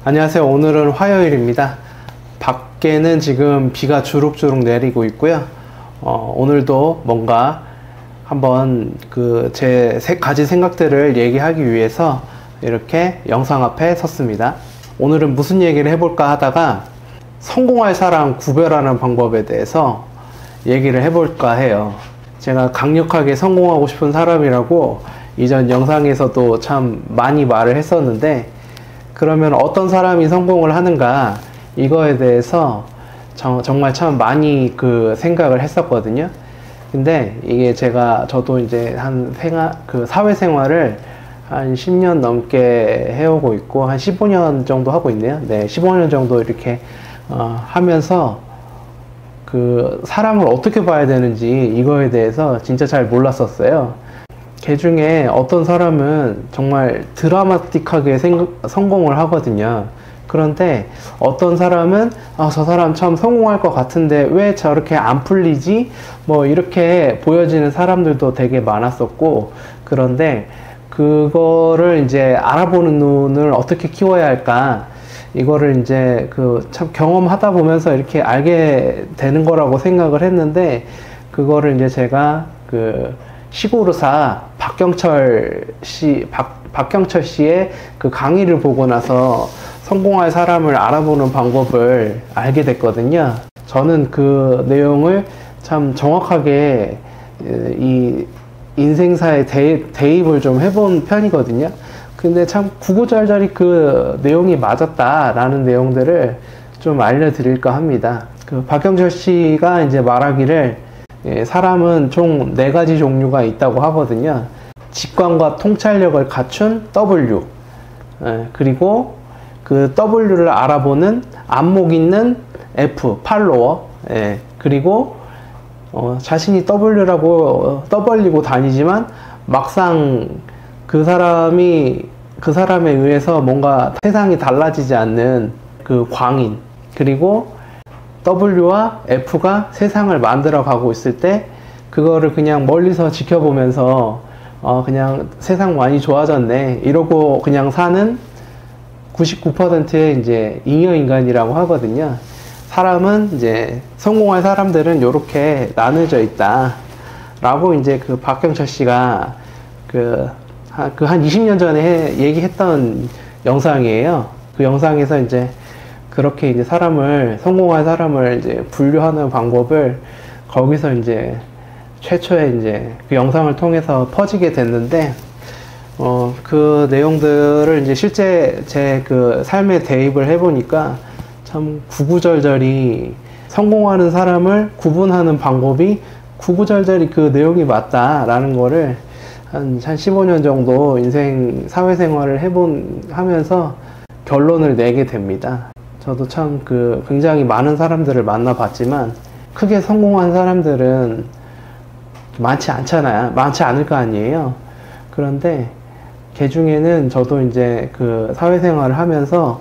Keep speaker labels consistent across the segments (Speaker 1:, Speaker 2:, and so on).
Speaker 1: 안녕하세요. 오늘은 화요일입니다. 밖에는 지금 비가 주룩주룩 내리고 있고요. 오늘도 뭔가 한번 제 가진 생각들을 얘기하기 위해서 이렇게 영상 앞에 섰습니다. 오늘은 무슨 얘기를 해볼까 하다가 성공할 사람 구별하는 방법에 대해서 얘기를 해볼까 해요. 제가 강력하게 성공하고 싶은 사람이라고 이전 영상에서도 참 많이 말을 했었는데, 그러면 어떤 사람이 성공을 하는가, 이거에 대해서 정말 참 많이 생각을 했었거든요. 근데 이게 저도 이제 사회생활을 한 10년 넘게 해오고 있고, 한 15년 정도 하고 있네요. 네, 15년 정도 이렇게 하면서 사람을 어떻게 봐야 되는지 이거에 대해서 진짜 잘 몰랐었어요. 그 중에 어떤 사람은 정말 드라마틱하게 성공을 하거든요. 그런데 어떤 사람은 저 사람 참 성공할 것 같은데 왜 저렇게 안 풀리지? 뭐 이렇게 보여지는 사람들도 되게 많았었고, 그런데 그거를 이제 알아보는 눈을 어떻게 키워야 할까? 이거를 이제 참 경험하다 보면서 이렇게 알게 되는 거라고 생각을 했는데, 그거를 이제 제가 시골의사 박경철 씨의 강의를 보고 나서 성공할 사람을 알아보는 방법을 알게 됐거든요. 저는 그 내용을 참 정확하게 이 인생사에 대입을 좀 해본 편이거든요. 근데 참 구구절절히 그 내용이 맞았다라는 내용들을 좀 알려드릴까 합니다. 박경철 씨가 이제 말하기를, 사람은 총 4가지 종류가 있다고 하거든요. 직관과 통찰력을 갖춘 W, 그리고 그 W를 알아보는 안목 있는 F, 팔로워, 그리고 자신이 W라고 떠벌리고 다니지만 막상 그 사람에 의해서 뭔가 세상이 달라지지 않는 광인, 그리고 W와 F가 세상을 만들어 가고 있을 때 그거를 그냥 멀리서 지켜보면서 그냥 세상 많이 좋아졌네 이러고 그냥 사는 99%의 이제 잉여인간이라고 하거든요. 사람은 이제 성공할 사람들은 이렇게 나눠져 있다 라고 이제 박경철 씨가 한 20년 전에 얘기했던 영상이에요. 그 영상에서 이제 그렇게 이제 성공한 사람을 이제 분류하는 방법을 거기서 이제 최초에 이제 그 영상을 통해서 퍼지게 됐는데, 그 내용들을 이제 실제 제 삶에 대입을 해보니까 참 구구절절히 성공하는 사람을 구분하는 방법이 구구절절히 그 내용이 맞다라는 거를 한 15년 정도 사회생활을 하면서 결론을 내게 됩니다. 저도 참 굉장히 많은 사람들을 만나봤지만 크게 성공한 사람들은 많지 않을 거 아니에요. 그런데 그 중에는 저도 이제 사회생활을 하면서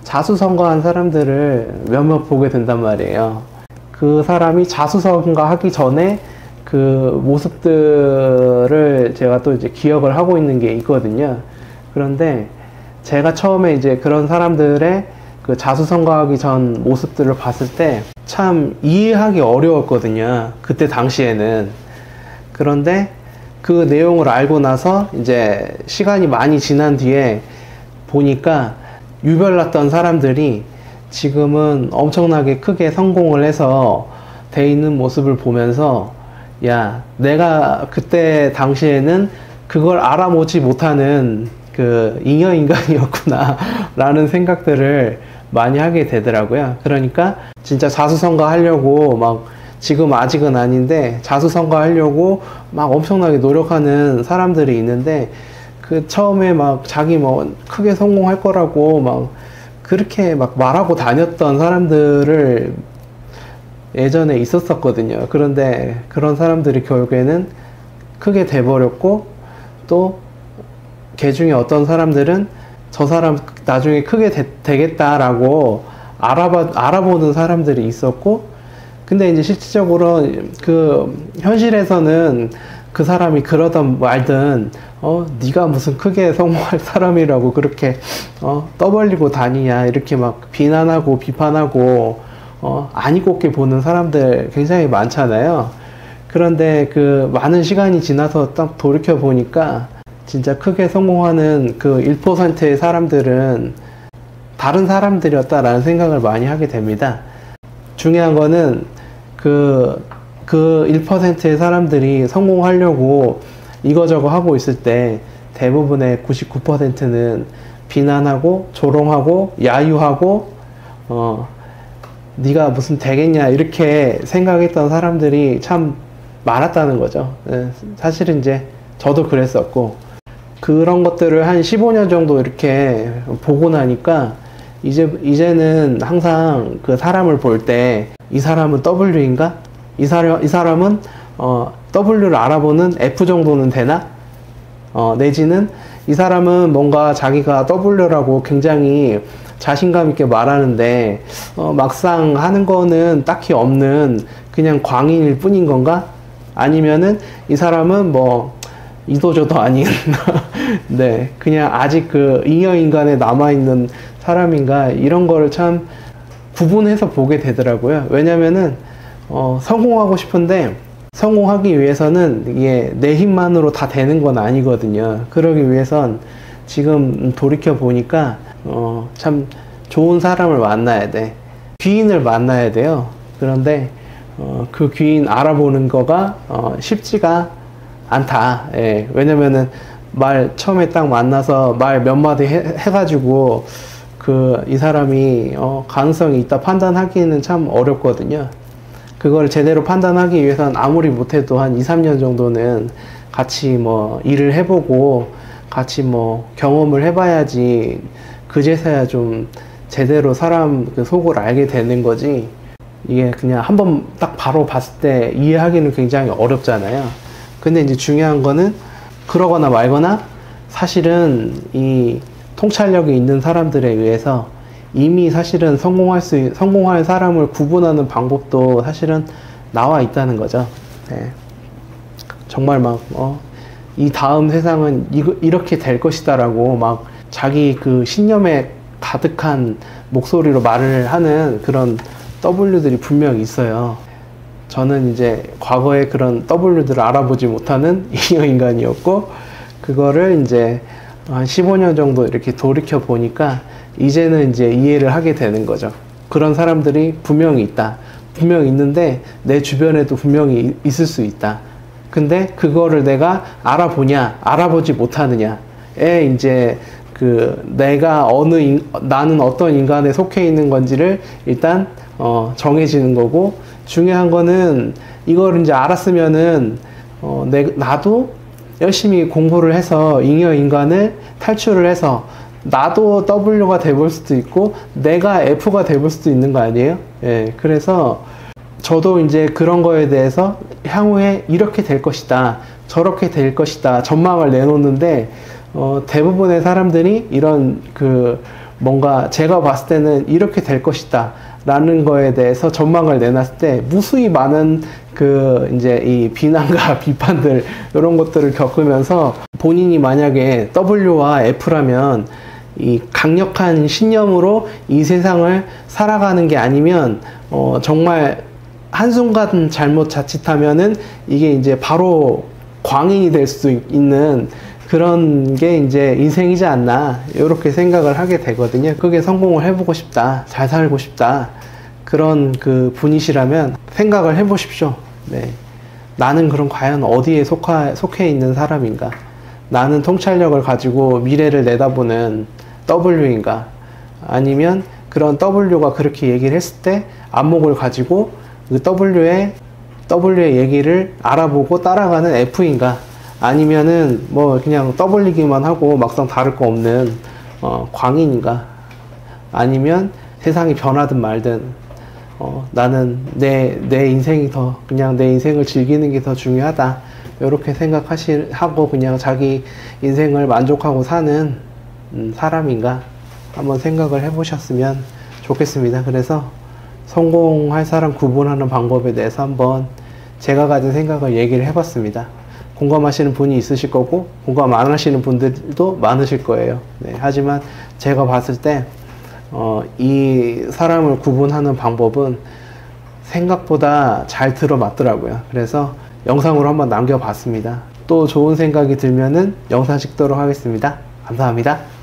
Speaker 1: 자수성가한 사람들을 몇몇 보게 된단 말이에요. 그 사람이 자수성가하기 전에 그 모습들을 제가 또 이제 기억을 하고 있는 게 있거든요. 그런데 제가 처음에 이제 그런 사람들의 자수성가하기 전 모습들을 봤을 때 참 이해하기 어려웠거든요. 그때 당시에는. 그런데 그 내용을 알고 나서 이제 시간이 많이 지난 뒤에 보니까 유별났던 사람들이 지금은 엄청나게 크게 성공을 해서 돼 있는 모습을 보면서, 야, 내가 그때 당시에는 그걸 알아보지 못하는 잉여인간이었구나 라는 생각들을 많이 하게 되더라고요. 그러니까 진짜 자수성가 하려고 지금 아직은 아닌데 자수성가 하려고 엄청나게 노력하는 사람들이 있는데, 처음에 자기 크게 성공할 거라고 그렇게 말하고 다녔던 사람들을 예전에 있었었거든요. 그런데 그런 사람들이 결국에는 크게 돼버렸고, 또 걔 중에 어떤 사람들은 저 사람 나중에 크게 되겠다라고 알아보는 사람들이 있었고, 근데 이제 실질적으로 현실에서는 그 사람이 그러던 말든 네가 무슨 크게 성공할 사람이라고 그렇게 떠벌리고 다니냐 이렇게 막 비난하고 비판하고 아니 곱게 보는 사람들 굉장히 많잖아요. 그런데 그 많은 시간이 지나서 딱 돌이켜 보니까 진짜 크게 성공하는 그 1%의 사람들은 다른 사람들이었다라는 생각을 많이 하게 됩니다. 중요한 거는 그 1%의 사람들이 성공하려고 이거저거 하고 있을 때 대부분의 99%는 비난하고 조롱하고 야유하고 네가 무슨 되겠냐 이렇게 생각했던 사람들이 참 많았다는 거죠. 사실은 이제 저도 그랬었고 그런 것들을 한 15년 정도 이렇게 보고 나니까 이제는 항상 그 사람을 볼 때 이 사람은 W인가? 이 사람은 W를 알아보는 F 정도는 되나? 내지는 이 사람은 뭔가 자기가 W라고 굉장히 자신감 있게 말하는데 막상 하는 거는 딱히 없는 그냥 광인일 뿐인 건가? 아니면은 이 사람은 뭐 이도저도 아닌 네, 그냥 아직 그 잉여인간에 남아있는 사람인가? 이런 거를 참 구분해서 보게 되더라고요. 왜냐면은 성공하고 싶은데 성공하기 위해서는 이게 내 힘만으로 다 되는 건 아니거든요. 그러기 위해선 지금 돌이켜 보니까 참 좋은 사람을 만나야 돼. 귀인을 만나야 돼요. 그런데 그 귀인 알아보는 거가 쉽지가 않다. 예. 왜냐면은 처음에 딱 만나서 말 몇 마디 해가지고 이 사람이 가능성이 있다 판단하기는 참 어렵거든요. 그걸 제대로 판단하기 위해선 아무리 못해도 한 2, 3년 정도는 같이 뭐 일을 해보고 같이 뭐 경험을 해봐야지 그제서야 좀 제대로 사람 그 속을 알게 되는 거지. 이게 그냥 한번 딱 바로 봤을 때 이해하기는 굉장히 어렵잖아요. 근데 이제 중요한 거는 그러거나 말거나 사실은 이 통찰력이 있는 사람들에 의해서 이미 사실은 성공할 사람을 구분하는 방법도 사실은 나와 있다는 거죠. 네. 정말 막, 이 다음 세상은 이렇게 될 것이다라고 막 자기 그 신념에 가득한 목소리로 말을 하는 그런 W들이 분명히 있어요. 저는 이제 과거에 그런 W들을 알아보지 못하는 잉여인간이었고, 그거를 이제 한 15년 정도 이렇게 돌이켜 보니까 이제는 이제 이해를 하게 되는 거죠. 그런 사람들이 분명히 있다. 분명히 있는데 내 주변에도 분명히 있을 수 있다. 근데 그거를 내가 알아보냐, 알아보지 못하느냐에 이제 나는 어떤 인간에 속해 있는 건지를 일단 정해지는 거고, 중요한 거는 이걸 이제 알았으면은 나도 열심히 공부를 해서 잉여인간을 탈출을 해서 나도 W가 돼볼 수도 있고 내가 F가 돼볼 수도 있는 거 아니에요? 예, 그래서 저도 이제 그런 거에 대해서 향후에 이렇게 될 것이다, 저렇게 될 것이다 전망을 내놓는데 대부분의 사람들이 이런 뭔가 제가 봤을 때는 이렇게 될 것이다 라는 거에 대해서 전망을 내놨을 때 무수히 많은 이제 이 비난과 비판들 이런 것들을 겪으면서 본인이 만약에 W와 F라면 이 강력한 신념으로 이 세상을 살아가는 게 아니면 정말 한순간 잘못 자칫하면은 이게 이제 바로 광인이 될 수 있는 그런 게 이제 인생이지 않나 이렇게 생각을 하게 되거든요. 그게 성공을 해보고 싶다, 잘 살고 싶다 그런 분이시라면 생각을 해보십시오. 네. 나는 그럼 과연 어디에 속해 있는 사람인가? 나는 통찰력을 가지고 미래를 내다보는 W인가? 아니면 그런 W가 그렇게 얘기를 했을 때 안목을 가지고 그 W의 얘기를 알아보고 따라가는 F인가? 아니면은 뭐 그냥 떠벌리기만 하고 막상 다를 거 없는 광인인가? 아니면 세상이 변하든 말든 나는 내 인생이 그냥 내 인생을 즐기는 게 더 중요하다 이렇게 하고 그냥 자기 인생을 만족하고 사는 사람인가 한번 생각을 해보셨으면 좋겠습니다. 그래서 성공할 사람 구분하는 방법에 대해서 한번 제가 가진 생각을 얘기를 해봤습니다. 공감하시는 분이 있으실 거고 공감 안 하시는 분들도 많으실 거예요. 네, 하지만 제가 봤을 때 이 사람을 구분하는 방법은 생각보다 잘 들어맞더라고요. 그래서 영상으로 한번 남겨봤습니다. 또 좋은 생각이 들면은 영상 찍도록 하겠습니다. 감사합니다.